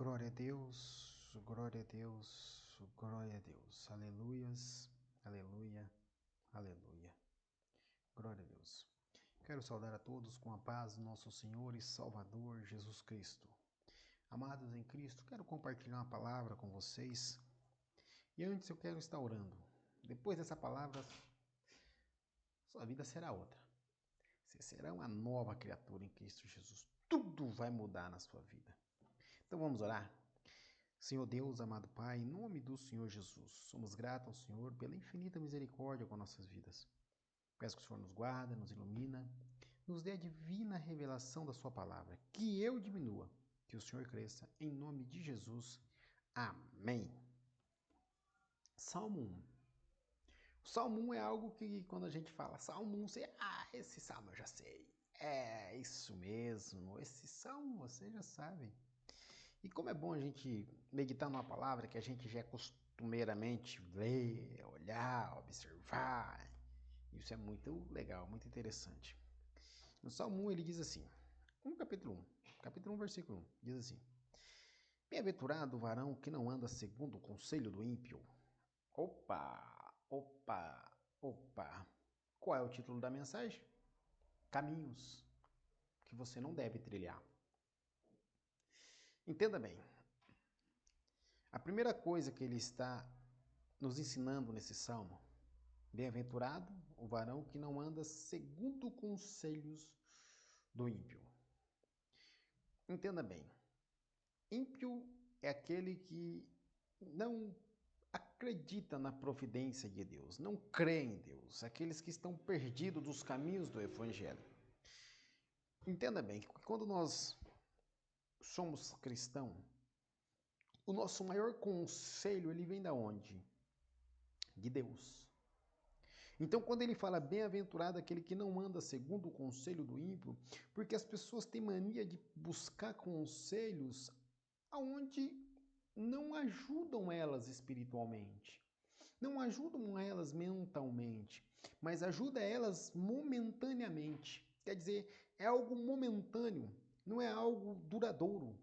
Glória a Deus, glória a Deus, glória a Deus. Aleluias, aleluia, aleluia. Glória a Deus. Quero saudar a todos com a paz do nosso Senhor e Salvador Jesus Cristo. Amados em Cristo, quero compartilhar uma palavra com vocês. E antes eu quero estar orando. Depois dessa palavra, sua vida será outra. Você será uma nova criatura em Cristo Jesus. Tudo vai mudar na sua vida. Então vamos orar? Senhor Deus, amado Pai, em nome do Senhor Jesus, somos gratos ao Senhor pela infinita misericórdia com nossas vidas. Peço que o Senhor nos guarde, nos ilumina, nos dê a divina revelação da sua palavra, que eu diminua, que o Senhor cresça, em nome de Jesus. Amém. Salmo 1. O Salmo 1 é algo que quando a gente fala Salmo 1, você, esse Salmo eu já sei. É isso mesmo, esse Salmo você já sabe. E como é bom a gente meditar numa palavra que a gente já costumeiramente ver, olhar, observar. Isso é muito legal, muito interessante. No Salmo 1 ele diz assim, capítulo 1, versículo 1, diz assim: Bem-aventurado o varão que não anda segundo o conselho do ímpio. Opa! Qual é o título da mensagem? Caminhos que você não deve trilhar. Entenda bem. A primeira coisa que ele está nos ensinando nesse salmo: bem-aventurado o varão que não anda segundo conselhos do ímpio. Entenda bem. Ímpio é aquele que não acredita na providência de Deus, não crê em Deus, aqueles que estão perdidos dos caminhos do Evangelho. Entenda bem que quando nós somos cristãos, o nosso maior conselho ele vem da onde? De Deus. Então, quando ele fala bem-aventurado aquele que não anda segundo o conselho do ímpio, porque as pessoas têm mania de buscar conselhos aonde não ajudam elas espiritualmente, não ajudam elas mentalmente, mas ajuda elas momentaneamente. Quer dizer, é algo momentâneo, não é algo duradouro.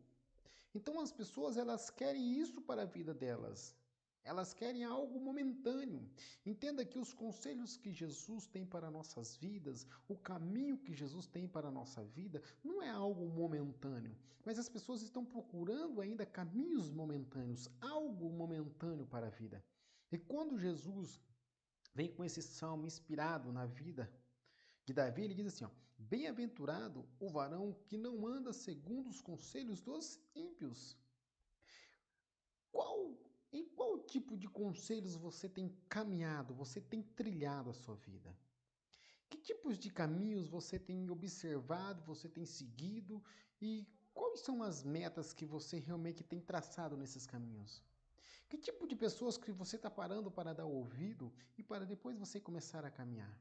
Então as pessoas elas querem isso para a vida delas. Elas querem algo momentâneo. Entenda que os conselhos que Jesus tem para nossas vidas, o caminho que Jesus tem para a nossa vida, não é algo momentâneo. Mas as pessoas estão procurando ainda caminhos momentâneos, algo momentâneo para a vida. E quando Jesus vem com esse salmo inspirado na vida de Davi, ele diz assim, ó: bem-aventurado o varão que não anda segundo os conselhos dos ímpios. Em qual tipo de conselhos você tem caminhado, você tem trilhado a sua vida? Que tipos de caminhos você tem observado, você tem seguido e quais são as metas que você realmente tem traçado nesses caminhos? Que tipo de pessoas que você está parando para dar ouvido e para depois você começar a caminhar?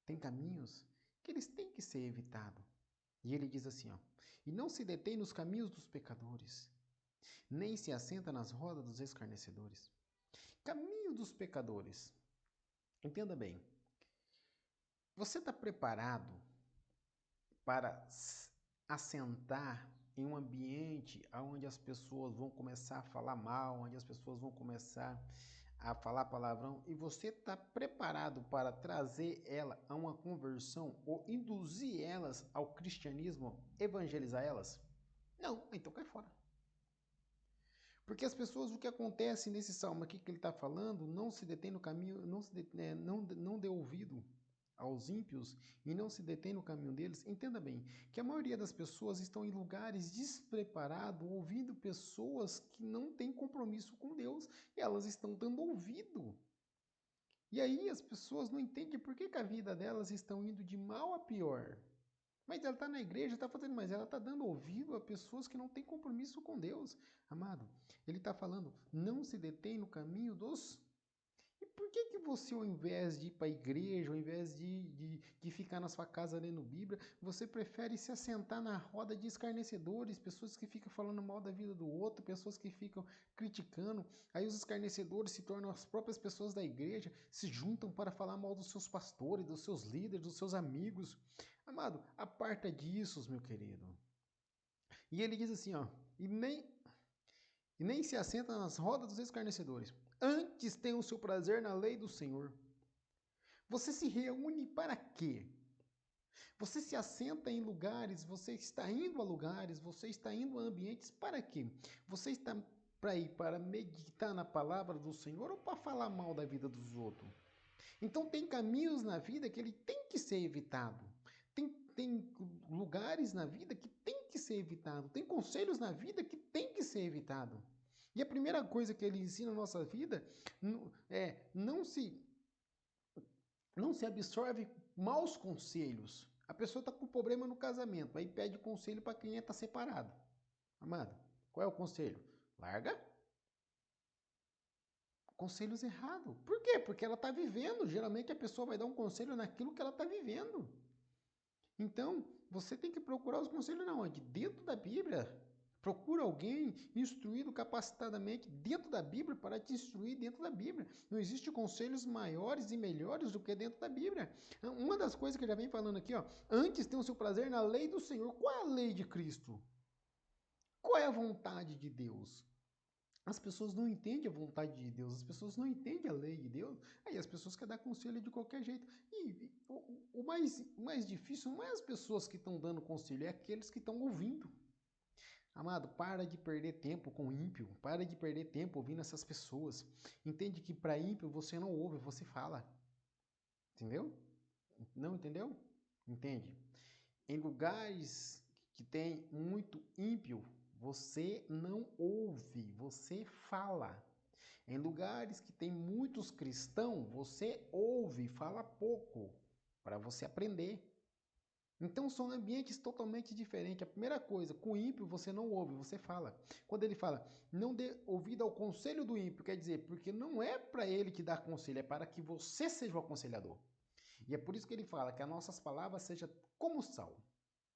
Tem caminhos que eles têm que ser evitados. E ele diz assim, ó: e não se detém nos caminhos dos pecadores, nem se assenta nas rodas dos escarnecedores. Caminho dos pecadores. Entenda bem. Você está preparado para assentar em um ambiente onde as pessoas vão começar a falar mal, onde as pessoas vão começar a falar palavrão, e você está preparado para trazer ela a uma conversão ou induzir elas ao cristianismo, evangelizar elas? Não, então cai fora. Porque as pessoas, o que acontece nesse salmo aqui que ele está falando, não se detém no caminho, não dê ouvido aos ímpios e não se detém no caminho deles. Entenda bem que a maioria das pessoas estão em lugares despreparados, ouvindo pessoas que não têm compromisso com Deus e elas estão dando ouvido. E aí as pessoas não entendem por que a vida delas estão indo de mal a pior. Mas ela está na igreja, está fazendo, mas ela está dando ouvido a pessoas que não têm compromisso com Deus. Amado, ele está falando, não se detém no caminho dos... E por que você, ao invés de ir para a igreja, ao invés de ficar na sua casa lendo Bíblia, você prefere se assentar na roda de escarnecedores, pessoas que ficam falando mal da vida do outro, pessoas que ficam criticando, aí os escarnecedores se tornam as próprias pessoas da igreja, se juntam para falar mal dos seus pastores, dos seus líderes, dos seus amigos. Amado, aparta disso, meu querido. E ele diz assim, ó, e nem se assenta nas rodas dos escarnecedores. Antes tem o seu prazer na lei do Senhor. Você se reúne para quê? Você se assenta em lugares, você está indo a lugares, você está indo a ambientes para quê? Você está para ir para meditar na palavra do Senhor ou para falar mal da vida dos outros? Então tem caminhos na vida que ele tem que ser evitado. Tem lugares na vida que tem que ser evitado. Tem conselhos na vida que tem que ser evitado. E a primeira coisa que ele ensina na nossa vida é não se absorve maus conselhos. A pessoa está com problema no casamento, aí pede conselho para quem está separado. Amado, qual é o conselho? Larga. Conselhos errados. Por quê? Porque ela está vivendo. Geralmente a pessoa vai dar um conselho naquilo que ela está vivendo. Então, você tem que procurar os conselhos na onde? Dentro da Bíblia. Procura alguém instruído capacitadamente dentro da Bíblia para te instruir dentro da Bíblia. Não existe conselhos maiores e melhores do que dentro da Bíblia. Uma das coisas que eu já venho falando aqui, ó, antes tem o seu prazer na lei do Senhor. Qual é a lei de Cristo? Qual é a vontade de Deus? As pessoas não entendem a vontade de Deus, as pessoas não entendem a lei de Deus, aí as pessoas querem dar conselho de qualquer jeito. E o mais difícil não é as pessoas que estão dando conselho, é aqueles que estão ouvindo. Amado, para de perder tempo com ímpio, para de perder tempo ouvindo essas pessoas. Entende que para ímpio você não ouve, você fala. Entendeu? Não entendeu? Entende? Em lugares que tem muito ímpio, você não ouve, você fala. Em lugares que tem muitos cristãos, você ouve, fala pouco, para você aprender. Então são ambientes totalmente diferentes. A primeira coisa, com o ímpio você não ouve, você fala. Quando ele fala, não dê ouvido ao conselho do ímpio, quer dizer, porque não é para ele que dá conselho, é para que você seja o aconselhador. E é por isso que ele fala que as nossas palavras sejam como sal.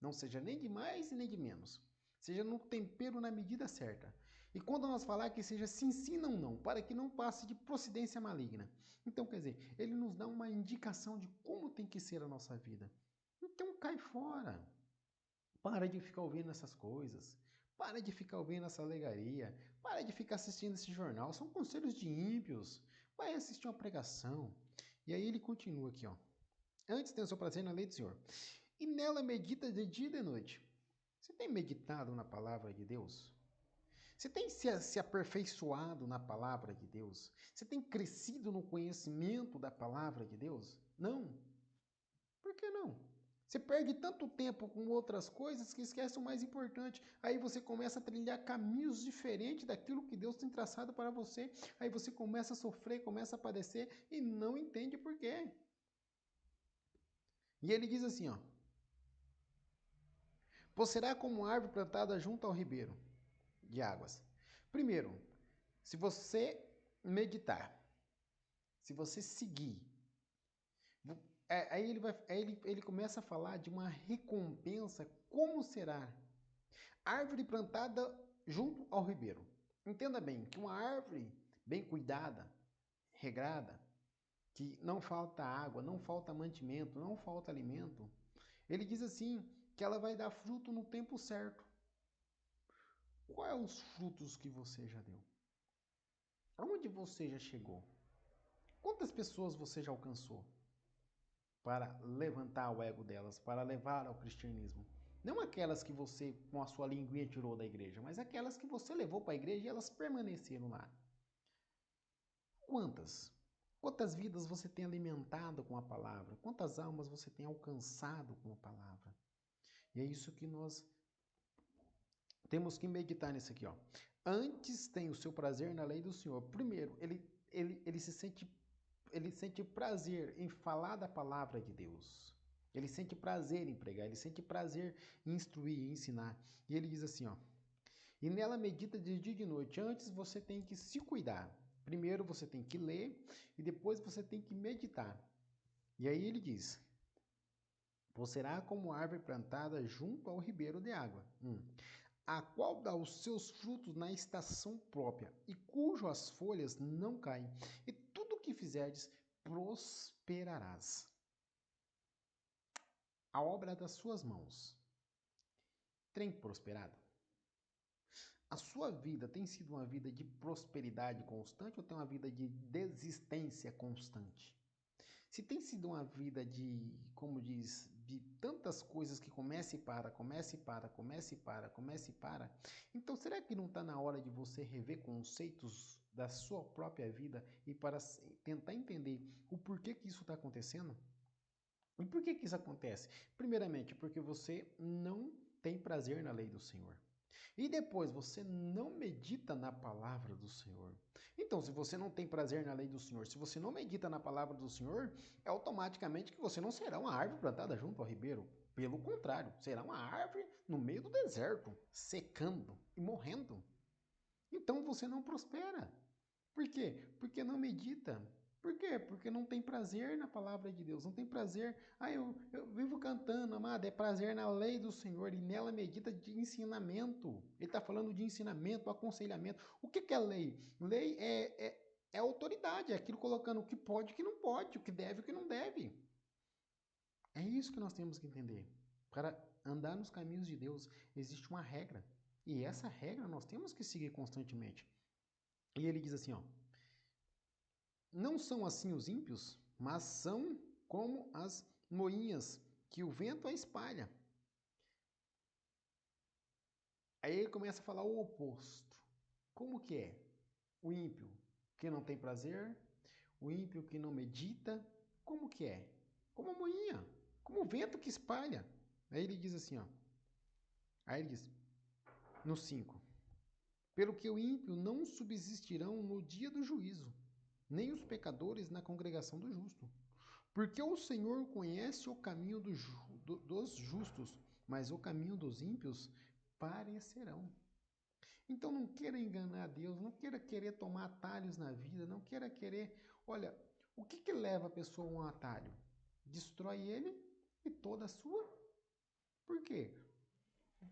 Não seja nem de mais e nem de menos. Seja no tempero na medida certa. E quando nós falar que seja sim, sim, não, não, para que não passe de procedência maligna. Então, quer dizer, ele nos dá uma indicação de como tem que ser a nossa vida. Então, cai fora. Para de ficar ouvindo essas coisas. Para de ficar ouvindo essa legaria. Para de ficar assistindo esse jornal. São conselhos de ímpios. Vai assistir uma pregação. E aí ele continua aqui, ó. Antes tem o seu prazer na lei do Senhor. E nela medita de dia e de noite. Você tem meditado na palavra de Deus? Você tem se aperfeiçoado na palavra de Deus? Você tem crescido no conhecimento da palavra de Deus? Não. Por que não? Você perde tanto tempo com outras coisas que esquece o mais importante. Aí você começa a trilhar caminhos diferentes daquilo que Deus tem traçado para você. Aí você começa a sofrer, começa a padecer e não entende por quê. E ele diz assim, ó: Pois será como árvore plantada junto ao ribeiro de águas. Primeiro, se você meditar, se você seguir, aí ele começa a falar de uma recompensa, como será? Árvore plantada junto ao ribeiro. Entenda bem que uma árvore bem cuidada, regrada, que não falta água, não falta mantimento, não falta alimento, ele diz assim que ela vai dar fruto no tempo certo. Quais são os frutos que você já deu? Aonde você já chegou? Quantas pessoas você já alcançou para levantar o ego delas, para levar ao cristianismo? Não aquelas que você, com a sua linguinha, tirou da igreja, mas aquelas que você levou para a igreja e elas permaneceram lá. Quantas? Quantas vidas você tem alimentado com a palavra? Quantas almas você tem alcançado com a palavra? E é isso que nós temos que meditar nisso aqui, ó. Antes tem o seu prazer na lei do Senhor. Primeiro, ele sente prazer em falar da palavra de Deus. Ele sente prazer em pregar, ele sente prazer em instruir, em ensinar. E ele diz assim, ó: E nela medita de dia e de noite. Antes você tem que se cuidar. Primeiro você tem que ler e depois você tem que meditar. E aí ele diz: Você será como árvore plantada junto ao ribeiro de água. A qual dá os seus frutos na estação própria, e cujas folhas não caem, e tudo o que fizerdes prosperarás. A obra das suas mãos tem prosperado? A sua vida tem sido uma vida de prosperidade constante ou tem uma vida de desistência constante? Se tem sido uma vida de, como diz, de tantas coisas que começa e para, começa e para, começa e para, começa e para, então será que não está na hora de você rever conceitos da sua própria vida e para tentar entender o porquê que isso está acontecendo? E por que que isso acontece? Primeiramente, porque você não tem prazer na lei do Senhor. E depois, você não medita na palavra do Senhor. Então, se você não tem prazer na lei do Senhor, se você não medita na palavra do Senhor, é automaticamente que você não será uma árvore plantada junto ao ribeiro. Pelo contrário, será uma árvore no meio do deserto, secando e morrendo. Então você não prospera. Por quê? Porque não medita. Por quê? Porque não tem prazer na palavra de Deus, não tem prazer. Eu vivo cantando, amado, é prazer na lei do Senhor e nela medita de ensinamento. Ele está falando de ensinamento, aconselhamento. O que é lei? Lei é autoridade, é aquilo colocando o que pode e o que não pode, o que deve e o que não deve. É isso que nós temos que entender. Para andar nos caminhos de Deus, existe uma regra. E essa regra nós temos que seguir constantemente. E ele diz assim, ó: não são assim os ímpios, mas são como as moinhas que o vento a espalha. Aí ele começa a falar o oposto. Como que é? O ímpio que não tem prazer, o ímpio que não medita, como que é? Como a moinha, como o vento que espalha. Aí ele diz assim, ó. Aí ele diz, no 5: pelo que o ímpio não subsistirão no dia do juízo, nem os pecadores na congregação do justo. Porque o Senhor conhece o caminho dos justos, mas o caminho dos ímpios parecerão. Então não queira enganar Deus, não queira querer tomar atalhos na vida, não queira querer. Olha, o que, que leva a pessoa a um atalho? Destrói ele e toda a sua. Por quê?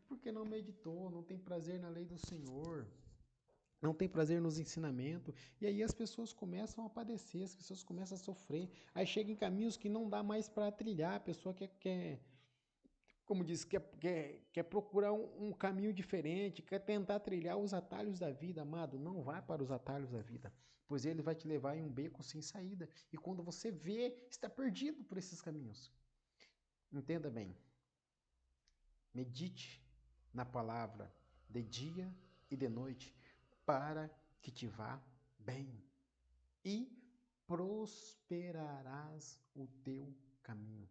Porque não meditou, não tem prazer na lei do Senhor, não tem prazer nos ensinamentos, e aí as pessoas começam a padecer, as pessoas começam a sofrer, aí chega em caminhos que não dá mais para trilhar, a pessoa quer como diz, quer procurar um caminho diferente, quer tentar trilhar os atalhos da vida, amado, não vá para os atalhos da vida, pois ele vai te levar em um beco sem saída, e quando você vê, está perdido por esses caminhos. Entenda bem, medite na palavra de dia e de noite, para que te vá bem e prosperarás o teu caminho.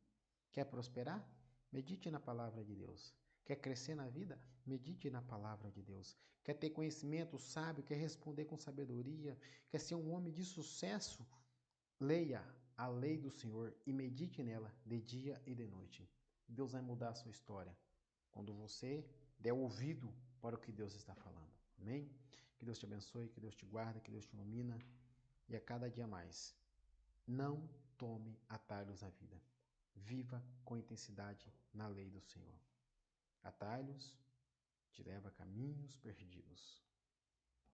Quer prosperar? Medite na palavra de Deus. Quer crescer na vida? Medite na palavra de Deus. Quer ter conhecimento sábio? Quer responder com sabedoria? Quer ser um homem de sucesso? Leia a lei do Senhor e medite nela de dia e de noite. Deus vai mudar a sua história quando você der ouvido para o que Deus está falando. Amém? Que Deus te abençoe, que Deus te guarde, que Deus te ilumina e a cada dia mais. Não tome atalhos na vida. Viva com intensidade na lei do Senhor. Atalhos te leva a caminhos perdidos.